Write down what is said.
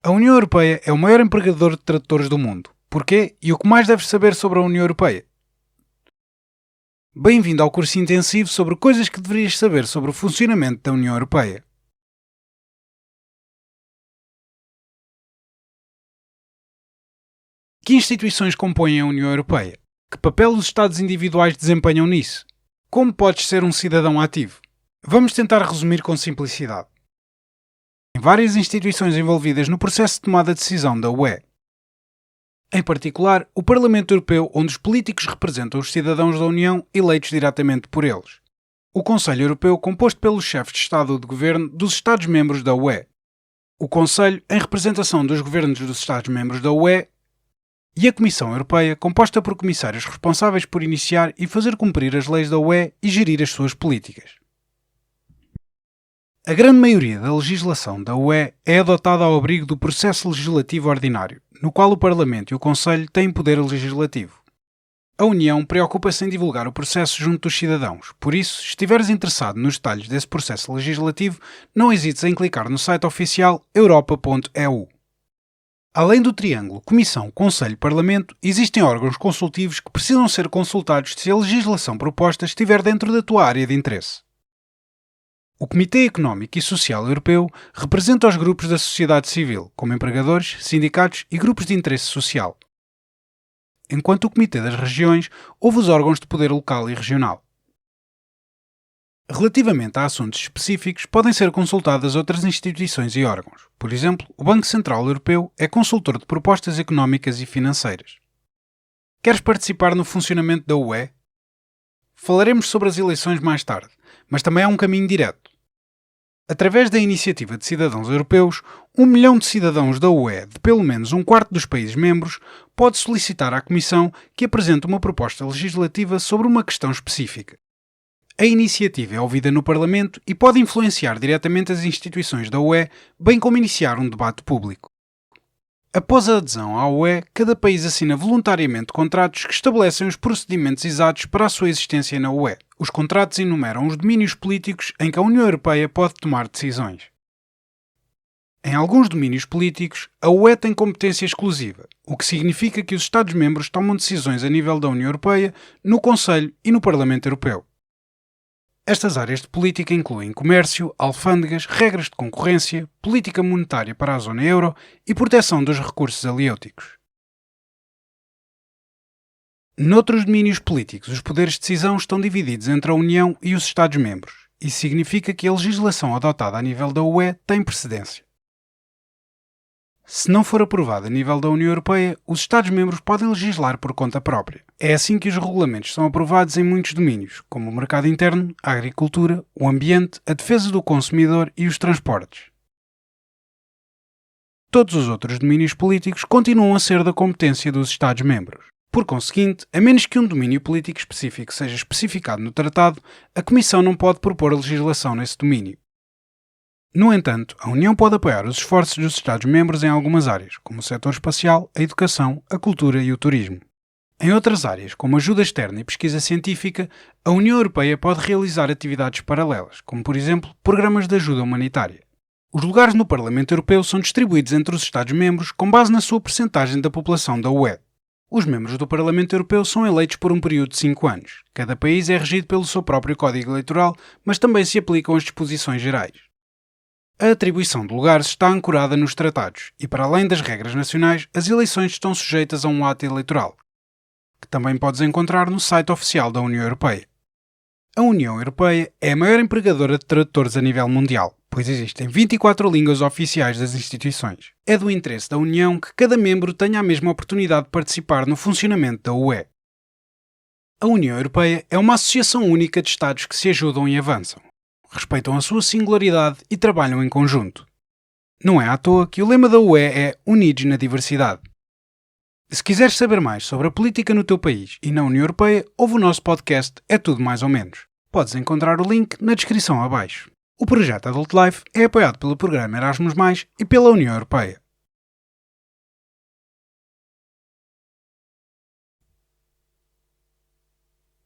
A União Europeia é o maior empregador de tradutores do mundo. Porquê e o que mais deves saber sobre a União Europeia? Bem-vindo ao curso intensivo sobre coisas que deverias saber sobre o funcionamento da União Europeia. Que instituições compõem a União Europeia? Que papel os Estados individuais desempenham nisso? Como podes ser um cidadão ativo? Vamos tentar resumir com simplicidade. Tem várias instituições envolvidas no processo de tomada de decisão da UE. Em particular, o Parlamento Europeu, onde os políticos representam os cidadãos da União eleitos diretamente por eles. O Conselho Europeu, composto pelos chefes de Estado ou de Governo dos Estados-membros da UE. O Conselho, em representação dos governos dos Estados-membros da UE. E a Comissão Europeia, composta por comissários responsáveis por iniciar e fazer cumprir as leis da UE e gerir as suas políticas. A grande maioria da legislação da UE é adotada ao abrigo do processo legislativo ordinário, no qual o Parlamento e o Conselho têm poder legislativo. A União preocupa-se em divulgar o processo junto dos cidadãos, por isso, se estiveres interessado nos detalhes desse processo legislativo, não hesites em clicar no site oficial europa.eu. Além do triângulo Comissão, Conselho e Parlamento, existem órgãos consultivos que precisam ser consultados se a legislação proposta estiver dentro da tua área de interesse. O Comitê Económico e Social Europeu representa os grupos da sociedade civil, como empregadores, sindicatos e grupos de interesse social. Enquanto o Comitê das Regiões ouve os órgãos de poder local e regional. Relativamente a assuntos específicos, podem ser consultadas outras instituições e órgãos. Por exemplo, o Banco Central Europeu é consultor de propostas económicas e financeiras. Queres participar no funcionamento da UE? Falaremos sobre as eleições mais tarde, mas também há um caminho direto. Através da Iniciativa de Cidadãos Europeus, 1 milhão de cidadãos da UE de pelo menos um quarto dos países membros pode solicitar à Comissão que apresente uma proposta legislativa sobre uma questão específica. A iniciativa é ouvida no Parlamento e pode influenciar diretamente as instituições da UE, bem como iniciar um debate público. Após a adesão à UE, cada país assina voluntariamente contratos que estabelecem os procedimentos exatos para a sua existência na UE. Os contratos enumeram os domínios políticos em que a União Europeia pode tomar decisões. Em alguns domínios políticos, a UE tem competência exclusiva, o que significa que os Estados-membros tomam decisões a nível da União Europeia, no Conselho e no Parlamento Europeu. Estas áreas de política incluem comércio, alfândegas, regras de concorrência, política monetária para a zona euro e proteção dos recursos halieuticos. Noutros domínios políticos, os poderes de decisão estão divididos entre a União e os Estados-membros. Isso significa que a legislação adotada a nível da UE tem precedência. Se não for aprovada a nível da União Europeia, os Estados-membros podem legislar por conta própria. É assim que os regulamentos são aprovados em muitos domínios, como o mercado interno, a agricultura, o ambiente, a defesa do consumidor e os transportes. Todos os outros domínios políticos continuam a ser da competência dos Estados-membros. Por conseguinte, a menos que um domínio político específico seja especificado no tratado, a Comissão não pode propor legislação nesse domínio. No entanto, a União pode apoiar os esforços dos Estados-membros em algumas áreas, como o setor espacial, a educação, a cultura e o turismo. Em outras áreas, como ajuda externa e pesquisa científica, a União Europeia pode realizar atividades paralelas, como por exemplo, programas de ajuda humanitária. Os lugares no Parlamento Europeu são distribuídos entre os Estados-membros com base na sua percentagem da população da UE. Os membros do Parlamento Europeu são eleitos por um período de 5 anos. Cada país é regido pelo seu próprio código eleitoral, mas também se aplicam as disposições gerais. A atribuição de lugares está ancorada nos tratados e, para além das regras nacionais, as eleições estão sujeitas a um ato eleitoral, que também podes encontrar no site oficial da União Europeia. A União Europeia é a maior empregadora de tradutores a nível mundial, pois existem 24 línguas oficiais das instituições. É do interesse da União que cada membro tenha a mesma oportunidade de participar no funcionamento da UE. A União Europeia é uma associação única de Estados que se ajudam e avançam, respeitam a sua singularidade e trabalham em conjunto. Não é à toa que o lema da UE é Unidos na Diversidade. Se quiseres saber mais sobre a política no teu país e na União Europeia, ouve o nosso podcast É Tudo Mais ou Menos. Podes encontrar o link na descrição abaixo. O projeto Adult Life é apoiado pelo programa Erasmus+, e pela União Europeia.